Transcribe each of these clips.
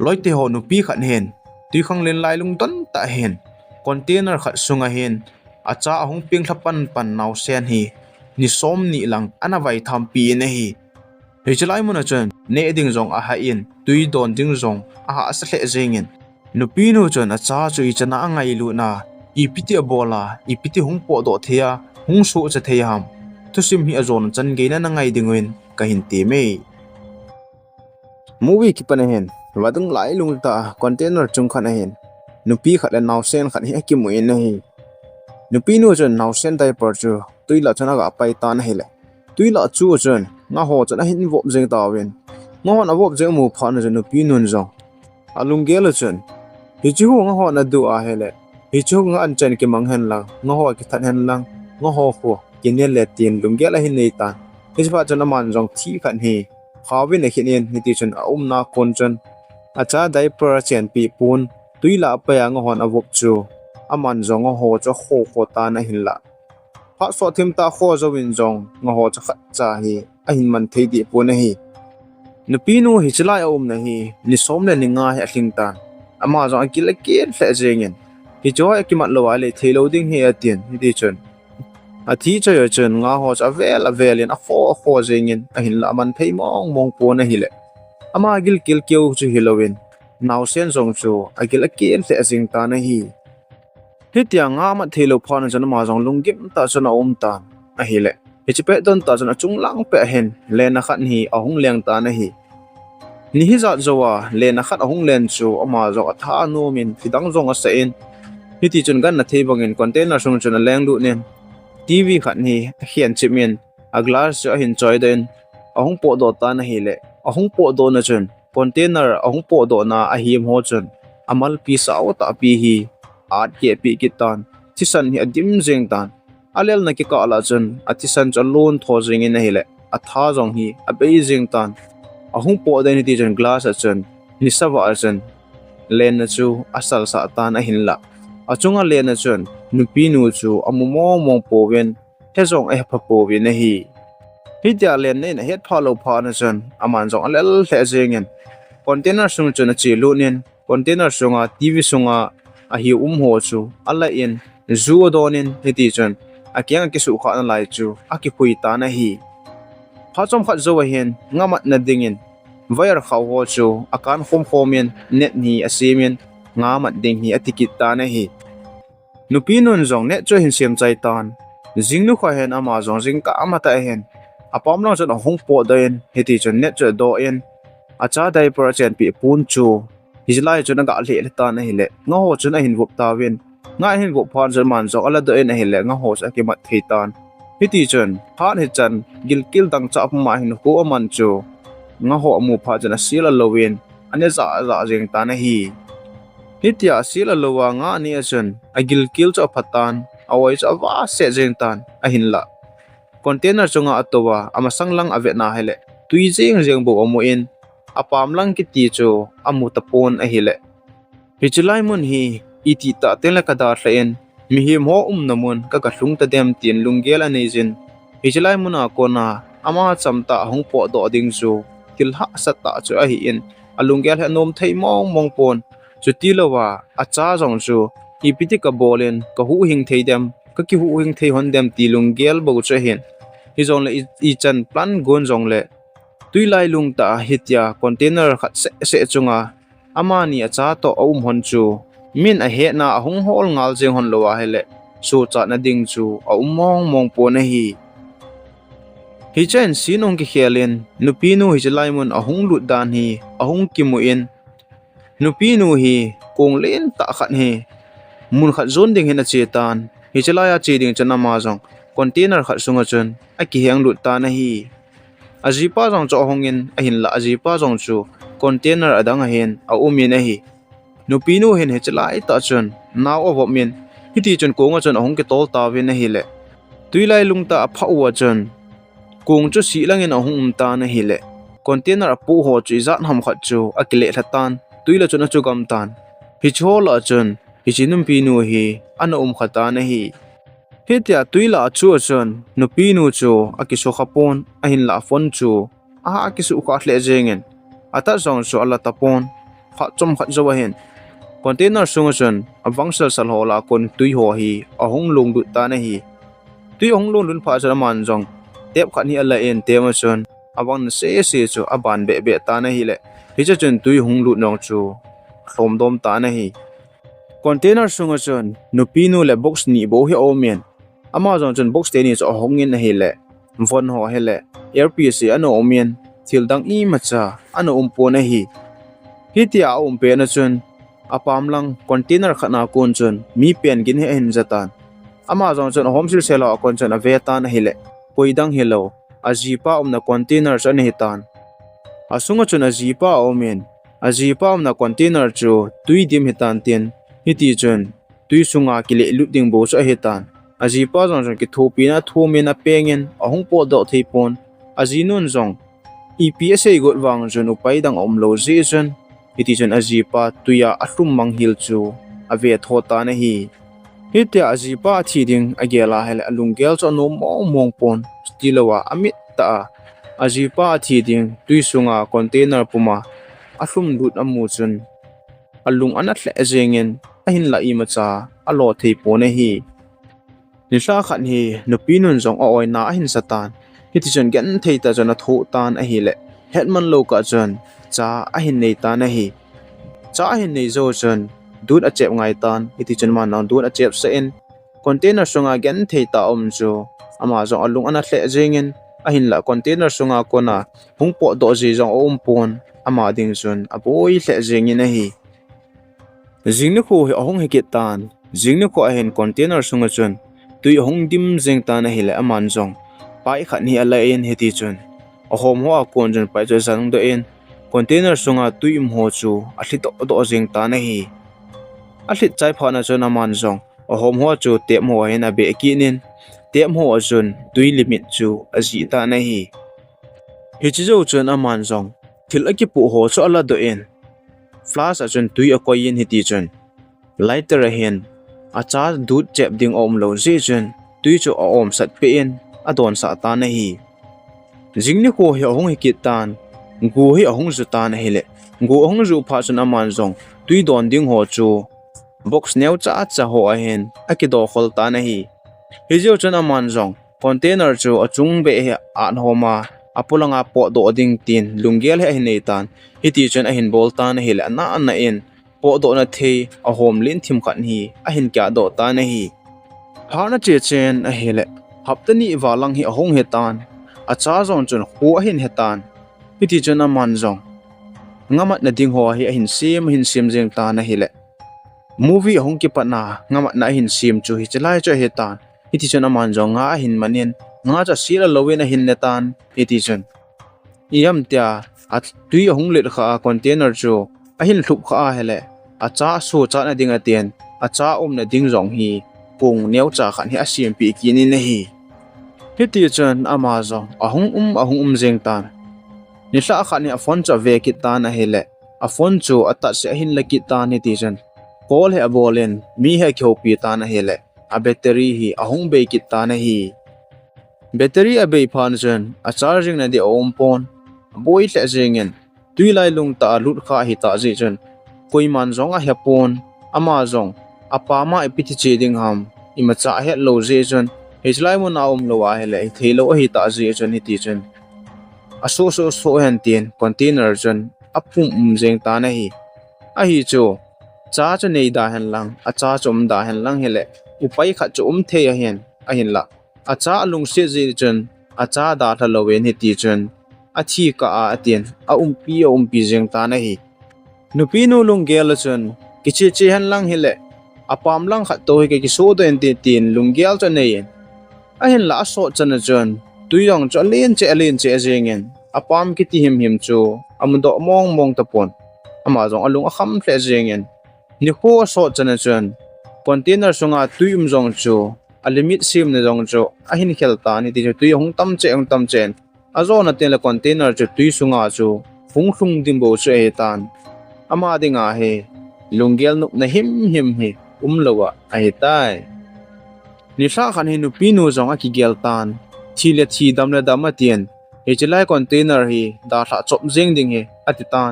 loi te ho nupi khat hen Tuikhanglen lailung ton ta hen container khat sunga hen acha ahong ping thlapan pan naw sen hi ni som ni lang ana vaitham pi ne hi hichlai mun achon ne ding jong a ha in tui don ding jong a ha sa hle jengin nupi nu chon acha chui chana angai lu na ipiti bola ipiti hung po do thea hung su cha theyam thusim hi azon chan geina na ngai dingwin ka hin ti me movie ki pan hen wadung lai lung ta container chung khan hen nupi khat naw sen khat hi ki mu in hi nupi nu chon naw sen diaper chu tuila chana ga pai tan hele tuila chu chon nga ho chana hin vop jeng ta wen nga ho na vop jeng mu phan na nupi nun jong alung gel chon hi chu nga ho na du a hele hi chu nga an chen ki mang hen lang nga ho ki than hen lang nga ho kho kinel le tin lung gel a hin nei tan hi fa chana man jong thi khan hi khawin ne khin ni ti chon a na kon chon acha diaper chen pi pun tuila pa ya nga hon avop chu aman jong ho cho kho ta na hin la pha so thim ta kho zo win jong nga ho cha khat cha hi a hin man thei di pu na hi nupi nu hi chlai na hi ni som le ni nga hi atling tan ama jong akil ke hle jengin hi cho ki mat lo wa le thei lo ding hi atien hi ti chon a thi cho yo chon nga ho cha vel in a kho jengin a hin la man thei mong pu na hi le ama gil kil keu chu hilowin naw sen jong chu agil akel the asing ta na hi hitia nga ma thelo phana jana ma jong lungim ta chana ta a hi le hichipe don ta chana chunglang pe hen le na khat hi ahung leng ta na hi ni hi za zowa le na khat ahung len chu ama zo atha no min fidang jong a sein hiti chun gan na thei bangin container sung chuna leng lu nen tv khat ni hian chimin a glass a hin choi den ahung po do ta na hi le ahung po do na chun container ahung po do na a him ho chun amal pi saw ta pi hi at ke pi kitan thisan hi adim jeng tan alel na ki ka ala chun athisan chalon tho jing in hi le atha jong hi a be jeng tan ahung po den ti chun glass a chun ni sawa a chun len na chu asal sa tan a hin la achunga len na chun nupi nu chu amumo mong po wen he jong e pha po wi na hi hitia len nei na het phalo pha na chun aman jong alel hle jengin container sung chun chi lu nin container sunga tv sunga a hi ho chu ala in zu donin hiti chun akyang ki su kha na lai chu aki pui ta na hi phachom khat zo hen ngamat na dingin wire khaw ho chu akan khom net ni asimin ngamat ding hi atikit ta na hi nupi nun jong net cho hin sem chai tan jingnu kha hen ama jong jing ka amata hen apam long chon hong po den hiti chon net cho do en acha diaper chen pi pun chu hizlai chon ga le ta na hi le nga ho chon a hin vup ta win nga hin vup phan jan man zo ala do en hi le nga ho sa ki mat thei tan hiti chon phan hi chan gil kil dang cha ma hin ko man chu nga ho mu pha jan sila lowin ane za jeng ta na hi hitia sila lowa nga ni achon agil kil cho phatan awai cha wa se jeng tan a hin la container chunga atowa amasang lang ave na hele tui jeng bo omo in apam lang ki ti chu amu tapon a hile hichulai mun hi iti ta tela kada hlaen mi hi mo namun ka hlung ta dem tin lunggel anei jin hichulai mun a kona ama chamta hong po do ding chu tilha sata chu a hi in alunggel ha nom thei mong pon chu tilowa acha jong chu ipiti ka bolen ka hu hing thei dem ka ki hu hing thei hon dem ti lunggel bo chu hin hi jong le I chan plan gon jong le tui lai lung ta hitia container khat se chunga amani acha to hon chu min a he na hung hol ngal jeng hon lowa hele su cha na ding chu mong po na hi chen sinong ki khelin nupi nu hi lai mun ahung lut dan hi ahung kimu in nupi nu hi kong len ta khat hi mun khat zon ding hin a che tan hi chelaya che ding chana ma jong container khat sunga chun a ki heng lut ta na hi ajipa jong cho hongin a hin la ajipa jong chu container adang hen a umin a hi nupi nu hin he chlai ta chun naovop min hiti chun konga chun ahong ke tol ta win a hi le tuilai lungta a phauwa chun kong chu si langin ahong ta na hi le container a pu ho chu zat ham khat chu akile thatan tuila chun chu gam tan hi chola chun hi chinum pi nu hi ana khata na hi hitia tuila chu chun nupi nu chu akiso khapon ahin la phone chu a akisu kha hle jengen ata jong chu ala tapon khat chom khat zo hen container sunga chun awang sal sal hola kon tui ho hi ahong lung du ta na hi tui ong lung lun pha chana man jong tep khat ni ala en te ma chun awang se chu aban be be ta na hi le hi cha chun tui hung lu nong chu hlom dom ta na hi container sunga chun nupi nu le box ni bo hi omen ama jong chun box te ni chu ahong in hi le von ho he le earpiece ano omen thil dang I macha ano umpo na hi hitia umpe na chun apam lang container khana kon chun mi pen gin he hin jatan ama jong chun hom sil selo kon chun aveta na hile poidang hello ajipa umna container chan hitan asunga chun ajipa omen ajipa umna container chu tui dim hitan tin hiti chun tui sunga kile luting bo cha hitan ajipa jong chun ki thopina thomena pengen ahung po do theipon ajinun jong EPSA got wang chun upai dang omlo ji chun hiti chun ajipa tuya ahlum manghil chu ave thota na hi hitia ajipa thiding agela hel alungel cho no mong pon stilowa amit ta ajipa thiding tuisunga container puma ahlum lut amu chun alung anat le ajengen ahin la I macha alo thei pon hi nisha khan hi nupinun jong oi na ahin satan hiti chun gen thei ta chana tho tan a hi le hetman lo ka chun cha ahin nei ta na hi cha ahin nei zo chun dut a chep ngai tan hiti chun man non dut a chep se in container sunga gen thei ta chu ama jong alung ana hle jengin ahin la container sunga kona hungpo do ji jong pon ama ding chun aboi hle jengin a hi jingni kho hi ahong he tan jingni kho ahin container sunga chun tui hong dim jeng ta na hi le aman jong pai khat ni ala en heti chun ahom ho kon jun pai cho sang do en container sunga tui ho chu athli do jeng ta na hi athli chai phana chun aman jong ahom ho chu te mo hen a be ki nin te mo chun tui limit chu aji ta na hi hi chi zo chun aman jong thil aki pu ho chu ala do en flash a chun tui a koi in heti chun lighter a hen a cha dut chep ding om lo ji chun tui chu a om sat pe in adon sa ta na hi jingni ko hi ahong hi kitan gu hi ahong zu ta na hi le gu ahong zu pha chun aman jong tui don ding ho chu box neu cha cha ho a hen akido khol ta na hi hijo chun aman jong container chu achung be he an homa apulanga po do ding tin lungel he nei tan hiti chun a hin bol ta na hi le na an na in po do na the a hom lin thim khan hi a hin kya do ta na hi hana che chen a hi le haptani walang hi ahong he tan acha zon chun hu a hin he tan hiti chun aman jong ngamat na ding ho hi a hin sim jeng ta na hi le movie ahong ki patna ngamat na hin sim chu hi chalai cho he tan hiti chun aman jong nga hin manin nga cha sila lowe na hin ne tan hiti chun iam tia at tui ahong le kha container chu a hin thup kha hele acha su cha na ding atien acha na ding jong hi pung neu cha khan hi asim pi ki ni ne hi hiti chun ama jong ahong jeng tan ni hla khan ni a phone cha ve ki ta na hele a phone chu ata se hin la ki ta ni ti chun call he abolen mi he khyo pi ta na hele a battery hi ahong be ki ta na hi battery a be phan chun a charging na di pon boi hle jengen tui lai lung ta lut kha hi ta ji chun koiman jong a hepon ama jong apa ma epiti che ding ham ima cha he lo je chun hejlai mo na lo wa hele thelo hi ta ji chun hi ti chun a so hen tin container chun apum jeng ta na hi a hi chu cha chu nei da hen lang a cha chum da hen lang hele upai kha chu the a hen a hin la a cha lung se ji chun a cha da tha lo wen hi ti chun a thi ka a atien a pi jeng ta na hi nupi nu lung gel chun kichi chi hen lang hele apam lang khat to hi ki so do en tin lung gel cho nei a hin la so chan chun tuyong cho len che jengen apam ki ti him chu amudo mong tapon ama jong alung a kham hle jengen ni ho so chan chun container sunga tuyum jong chu a limit sim ne jong chu a hin khel ta ni ti tu hong tam chen a zo na te la container chu tui sunga chu hung hlung dim bo che tan ama dinga he lungel nup na him he lowa a he tai ni sa khan hi nupi nu jong a ki gel tan thile thi dam la dam atien he chelai container hi da tha chop jeng ding he ati tan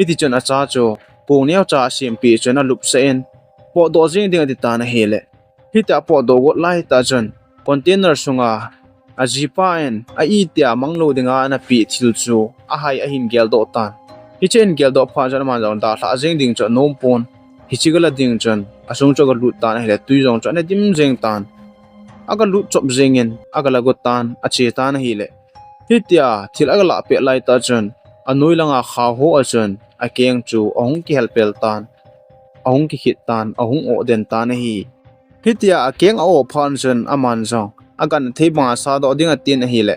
iti chon a cha chu kung neo cha sim pi chuna lup sen po do jing ding ati ta na hele hita po do got lai ta chen container sunga ajipa en a I tia manglo dinga na pi thil chu a hai a hin gel do tan hi chen gel do pha jan ma jawn da thla jing ding cha nom pon hi chigala ding chen asung choga lut ta na hele tui jong cha na dim jeng tan aga lut chop jengin aga la got tan a che ta na hele hitia thil aga la pe lai ta chen anoi langa kha ho a chen a keng chu ong ki helpel tan ong ki khit tan ong o den ta na hi hitia a keng o phan chen aman jong agan theba sa do ding a tin hi le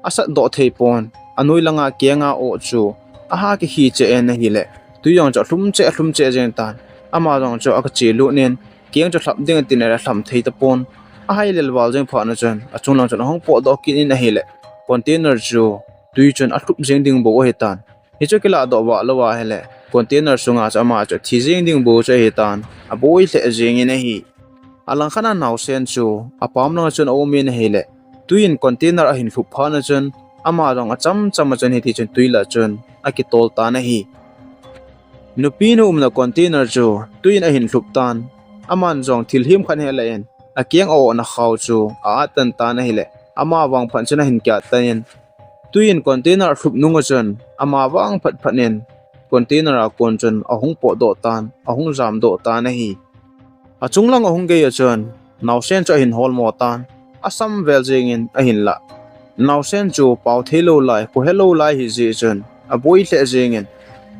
asa do thei pon anoi langa kenga o chu a ha ki hi che en hi le tu yong cha hlum che jeng tan ama jong chu ak che lu nen keng chu thlam ding tin ra thlam thei ta pon a hai lel wal jeng pha na chen a chung lang chen hong po do kin in hi le container chu tui chen a thlup jeng ding bo he tan hi chu kila do wa lo wa hele container sunga cha ma chu thi jeng ding bo che he tan a boi le jeng in hi alang khana naw sen chu apam lang chen o min hele tuin container a hin thup phana chen ama rong a cham chen hi ti chen tuila chen a ki tol ta na hi nupi nu na container chu tuin a hin thup tan aman jong thil him khan hele en a kiang o na khaw chu a tan ta na hele ama wang phan chen hin kya tanin tuin container thup nunga chen ama wang phat nen container a kon chen a hung po do tan a hung jam do ta na hi a chunglang a hung ge ya chen naw sen cha hin hol mo tan asam vel jing in a hin la naw sen chu pau thelo lai po hello lai hi je chen a boi hle jing in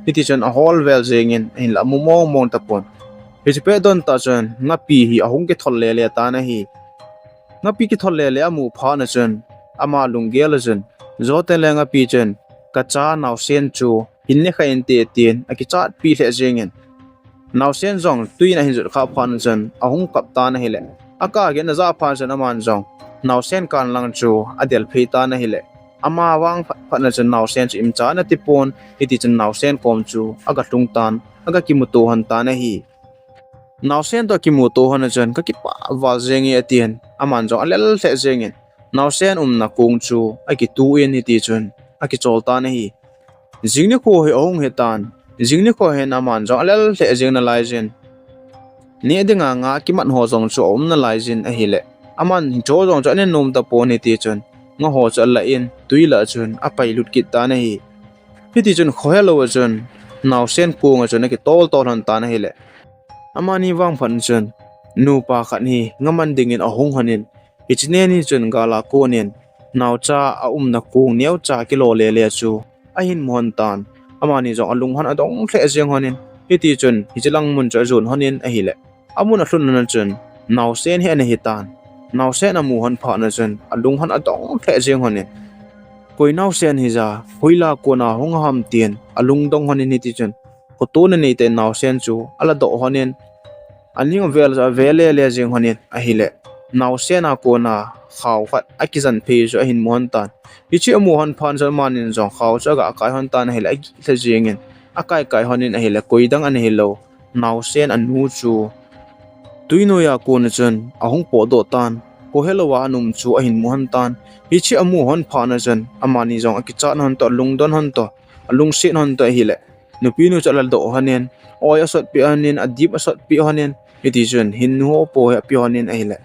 iti chen a hol vel jing in hin la mu mong ta pon hi pe don ta chen nga pi hi a hung ke thol le ta na hi nga pi ki thol le amu pha na chen ama lung gel chen zo te le nga pi chen ka cha naw sen chu hin le kha in te tin a ki chat pi hle jing in naw sen jong tui na hin zu kha phan chen a hung kap ta na hi le aka ge na za phan chen aman jong naw sen kan lang chu adel phei ta na hi le ama wang phan na chen naw sen chu im cha na ti pon iti chen naw sen kom chu aga tung tan aga ki mu to han ta na hi naw sen to ki mu to han chen ka ki pa wa jeng ye tien aman jong alel hle jeng in naw sen na kung chu a ki tu in iti chen a ki chol ta na hi jing ni ko he ong he tan jing ni ko he na man jong alel hle jeng na lai jen ni dinga nga ki man ho jong chu na lai jin a hi le aman jo jong cha ne nom ta pon ni ti chen nga ho cha la in tuila chen a pai lut kit ta na hi ti chen khoelo chen naw sen ko nga chen ki tol han ta na hi le amani wang phan chen nu pa khat ni ngaman ding in a hung hanin ichne ni chen gala ko nen naw cha a na kung neu cha ki lo le chu a hin mon tan amani jong alung han adong hle jeng hanin ti chen hi chilang mun cha zon hanin a hi le amuna hlun na chen naw sen he na hi tan naw sen amu han pha na chen alung han adong hle jeng hanin koi naw sen hi za hoila ko na hong ham tien alung dong hanin ti chen ko to na nei te naw sen chu ala do hanin aning vel za vele le jeng hanin a hi le naw sen a ko na khaw khat akizan phe jo hin mon tan ichi amu han phan jan manin jong khaw cha ga kai han tan hi le the jengin akai kai hanin a hi le koidang an hi lo naw sen anu chu tuino ya ko na chen ahong po do tan ko helowa num chu a hin mu han tan ichi amu hon pha na chen amani jong akicha non to lungdon hon to alung sin hon to hi le nupi nu chalal do hanen oya sot pi hanin adip asot pi hanen iti chen hin ho po ya pi hanin a hi le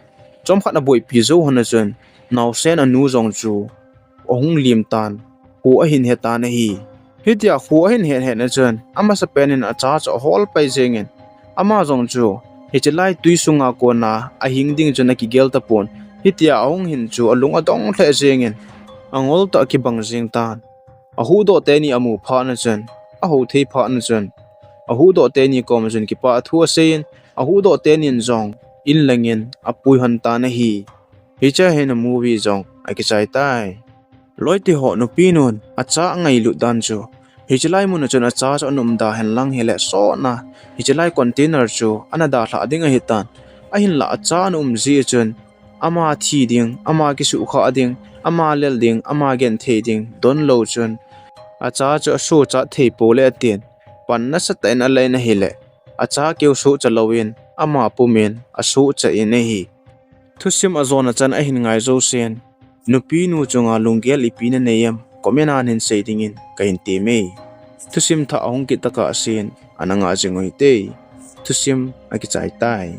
chom khat na boi pi zo hon na chen naw sen anu jong chu ohung lim tan hu a hin he ta na hi hitia hu a hin he na chen ama sa penin a cha cha hol pai jengin ama jong chu hichilai tuisunga ko na a hing ding chen ki gel ta pon hitia ohung hin chu alung adong hle jengin angol ta ki bang jing tan a hu do te ni amu pha na chen a ho thei pha na chen a hu do te ni kom chen ki pa thu a sein a hu do te nin jong in langin a pui han ta na hi hicha he na movie jong a ki chai tai loiti ho no pinun acha ngai lu dan chu hichlai mun chon acha cha num da hen lang hele so na hichlai container chu anada thla ding a hitan a hin la acha num ji chon ama thi ding ama ki su kha ding ama lel ding ama gen the ding don lo chon acha cha su cha thei pole ten pan na sa ten a le na hele acha keu su cha lowin ama pumen asu cha in hi thusim azona chan a hin ngai zo sen nupi nu chunga lunggel ipina neyam komena nin seidingin kain te me thusim tha ong ki taka sen ananga jengoi te thusim aki chai tai